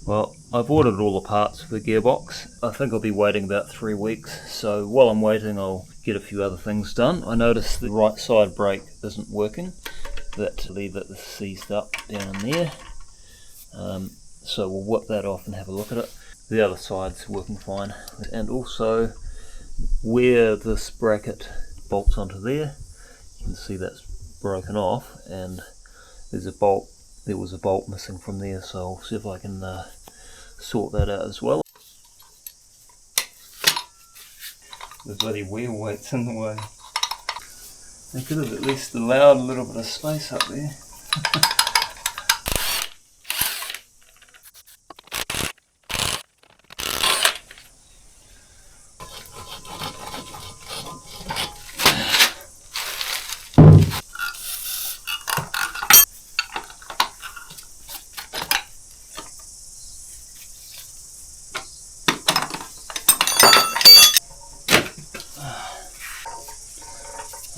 Well, I've ordered all the parts for the gearbox. I think I'll be waiting about 3 weeks, so while I'm waiting I'll get a few other things done. I noticed the right side brake isn't working. That lead that is seized up down in there. So we'll whip that off and have a look at it. The other side's working fine. And also where this bracket bolts onto there, you can see that's broken off and there was a bolt missing from there, so I'll see if I can sort that out as well. The bloody wheel weight's in the way. They could have at least allowed a little bit of space up there.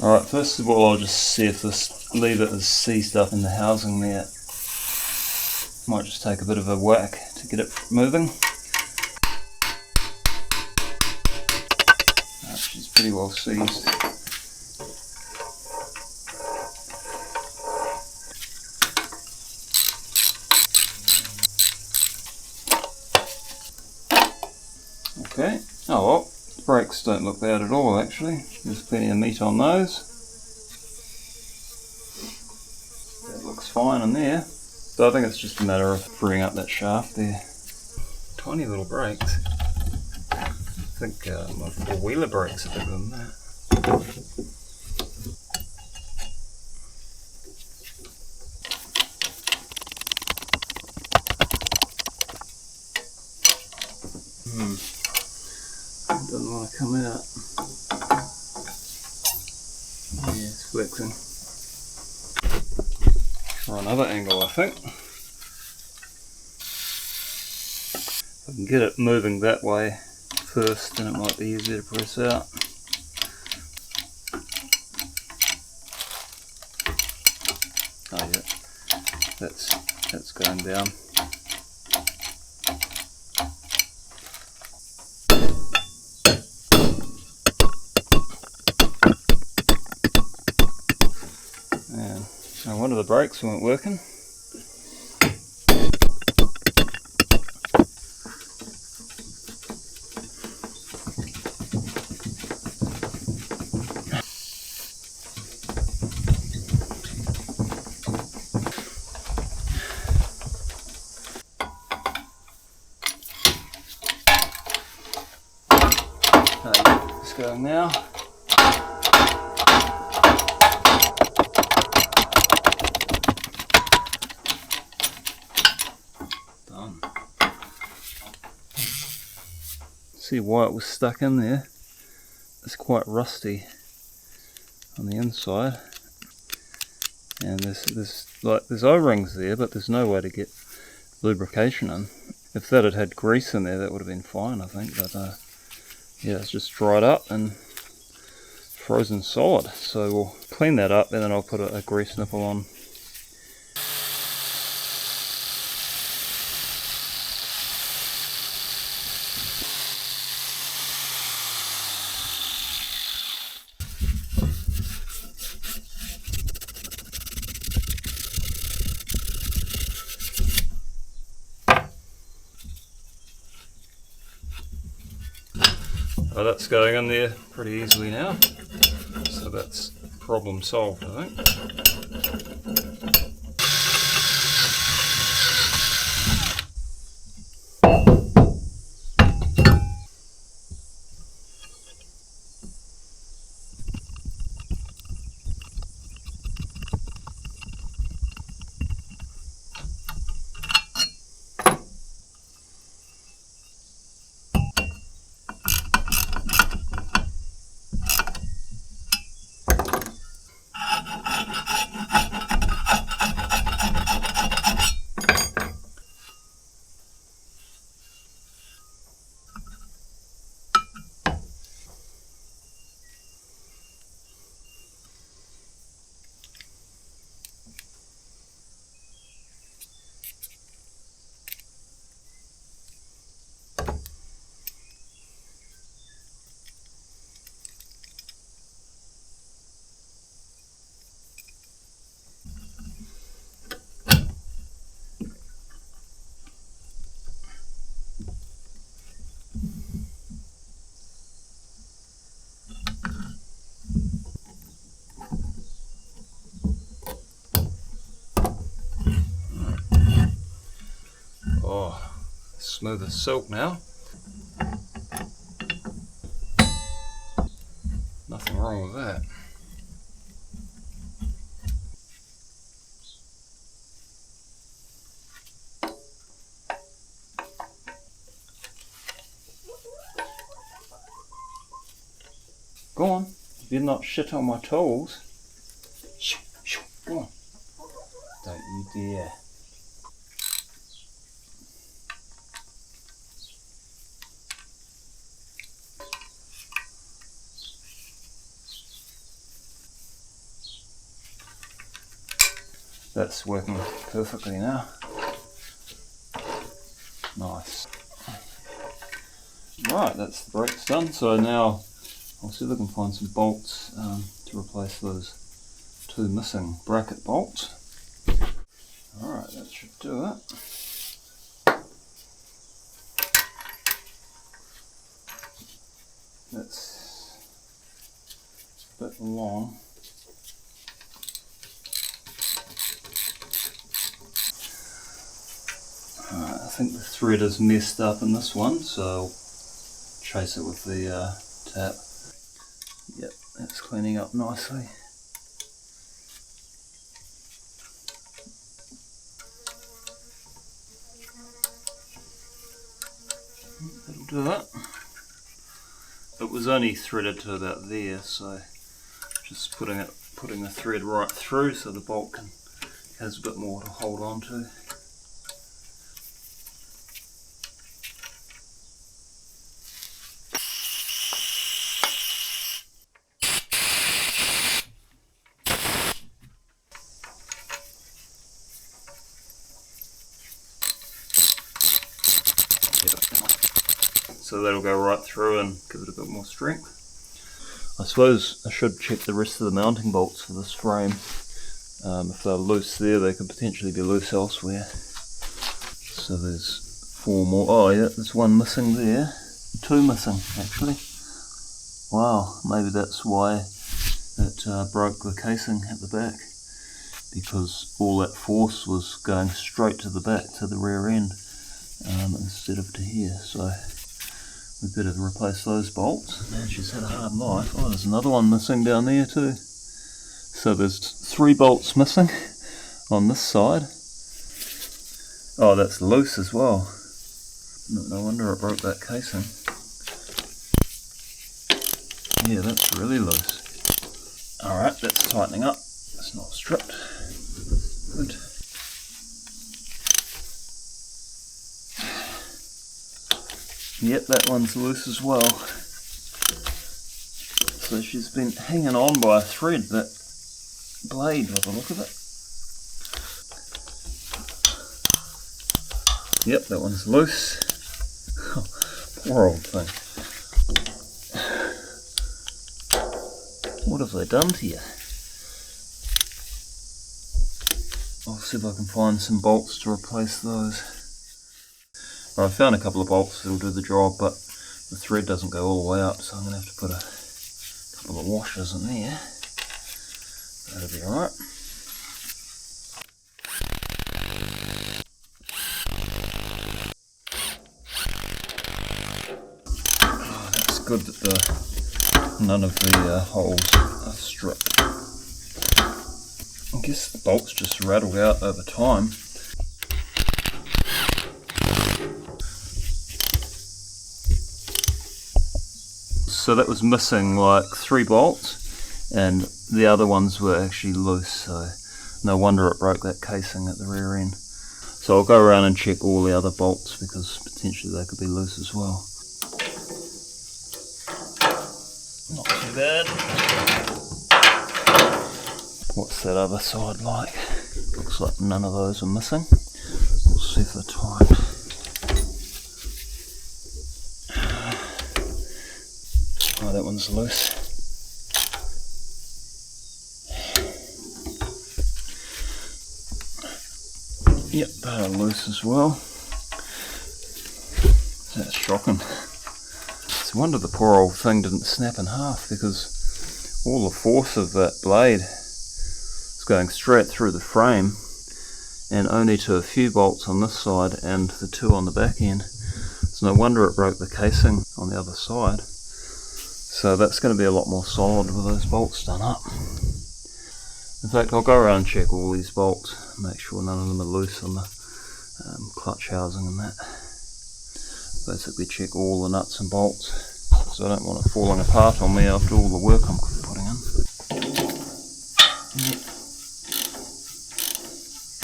Alright, first of all I'll just see if this lever is seized up in the housing there. Might just take a bit of a whack to get it moving. She's pretty well seized. Okay, oh well. Brakes don't look bad at all actually, there's plenty of meat on those. That looks fine in there, so I think it's just a matter of freeing up that shaft there. Tiny little brakes. I think my four-wheeler brakes are bigger than that. Doesn't want to come out. Yeah, it's flexing. Try another angle, I think. If I can get it moving that way first, then it might be easier to press out. Oh yeah, that's going down. No wonder the brakes weren't working. It's going now. See why it was stuck in there. It's quite rusty on the inside, and there's O-rings there, but there's no way to get lubrication in. If that had had grease in there, that would have been fine, I think. But yeah, it's just dried up and frozen solid. So we'll clean that up, and then I'll put a grease nipple on. Oh, that's going in there pretty easily now, so that's problem solved, I think. Oh, smooth as silk now. Nothing wrong with that. Go on, you better not shit on my tools. Shoo, shoo, go on. Don't you dare. That's working perfectly now. Nice. Right, that's the brakes done. So now I'll see if I can find some bolts to replace those two missing bracket bolts. Alright, that should do it. That's a bit long. Alright, I think the thread is messed up in this one, so I'll chase it with the tap. Yep, that's cleaning up nicely. That'll do it. It was only threaded to about there, so just putting the thread right through so the bolt has a bit more to hold on to. So that'll go right through and give it a bit more strength. I suppose I should check the rest of the mounting bolts for this frame. If they're loose there, they could potentially be loose elsewhere. So there's 4 more. Oh yeah, there's 1 missing there. 2 missing actually. Wow, maybe that's why it broke the casing at the back. Because all that force was going straight to the back, to the rear end, instead of to here. So we better replace those bolts. Man, she's had a hard life. Oh, there's another one missing down there too. So there's 3 bolts missing on this side. Oh, that's loose as well. No wonder it broke that casing. Yeah, that's really loose. Alright, that's tightening up. It's not stripped. Good. Yep, that one's loose as well. So she's been hanging on by a thread, that blade, by the look of it. Yep, that one's loose. Poor old thing. What have they done to you? I'll see if I can find some bolts to replace those. I found a couple of bolts that'll do the job, but the thread doesn't go all the way up, so I'm going to have to put a couple of washers in there. That'll be alright. Oh, that's good that none of the holes are stripped. I guess the bolts just rattled out over time. So that was missing like 3 bolts, and the other ones were actually loose, so no wonder it broke that casing at the rear end. So I'll go around and check all the other bolts because potentially they could be loose as well. Not too bad. What's that other side like? Looks like none of those are missing. We'll see if they're tight. Oh, that one's loose. Yep, they're loose as well. That's shocking. It's a wonder the poor old thing didn't snap in half, because all the force of that blade is going straight through the frame, and only to a few bolts on this side and the 2 on the back end. So no wonder it broke the casing on the other side. So that's going to be a lot more solid with those bolts done up. In fact, I'll go around and check all these bolts, make sure none of them are loose on the clutch housing and that. Basically check all the nuts and bolts, so I don't want it falling apart on me after all the work I'm putting in. Yep.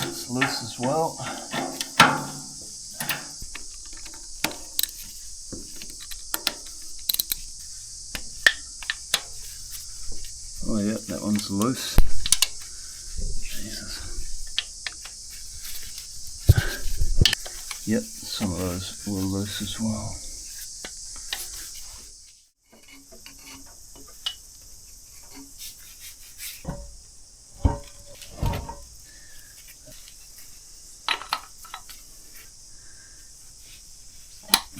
It's loose as well. Oh yeah, that one's loose. Jesus. Yep, some of those were loose as well.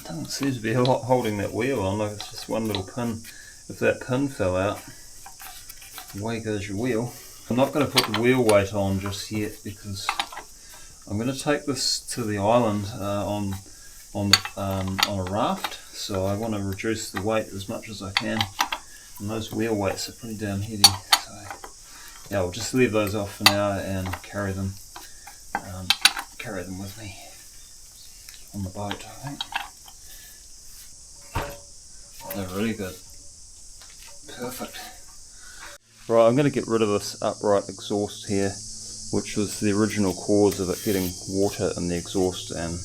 Doesn't seem to be a lot holding that wheel on, like it's just one little pin. If that pin fell out, away goes your wheel. I'm not going to put the wheel weight on just yet because I'm going to take this to the island on a raft, so I want to reduce the weight as much as I can, and those wheel weights are pretty damn heavy, so yeah, I'll just leave those off for now and carry them with me on the boat, I think. They're really good. Perfect. Right, I'm going to get rid of this upright exhaust here, which was the original cause of it getting water in the exhaust and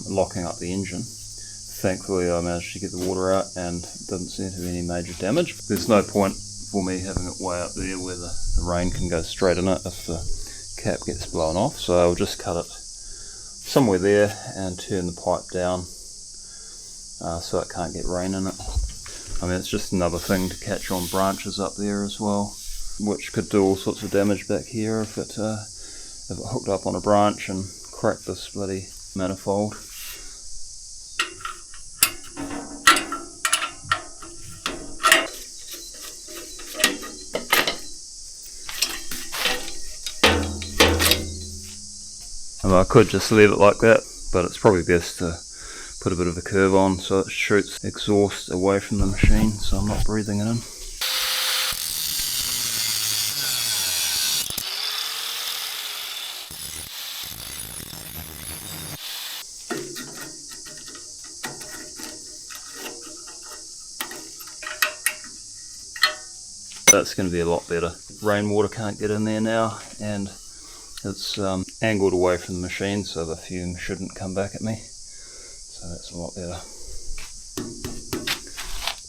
locking up the engine. Thankfully I managed to get the water out and didn't seem to be any major damage. There's no point for me having it way up there where the rain can go straight in it if the cap gets blown off, so I'll just cut it somewhere there and turn the pipe down so it can't get rain in it. I mean, it's just another thing to catch on branches up there as well, which could do all sorts of damage back here if it hooked up on a branch and cracked this bloody manifold. I mean, I could just leave it like that, but it's probably best to put a bit of a curve on so it shoots exhaust away from the machine so I'm not breathing it in. That's going to be a lot better. Rainwater can't get in there now, and it's angled away from the machine so the fume shouldn't come back at me. So that's a lot better.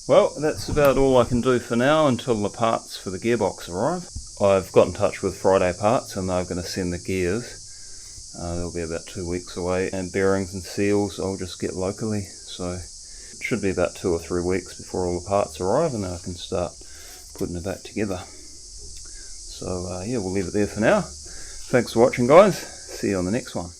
Well, that's about all I can do for now until the parts for the gearbox arrive. I've got in touch with Friday Parts and they're going to send the gears. They'll be about 2 weeks away, and bearings and seals I'll just get locally. So it should be about 2 or 3 weeks before all the parts arrive and then I can start putting it back together. So yeah, we'll leave it there for now. Thanks for watching, guys. See you on the next one.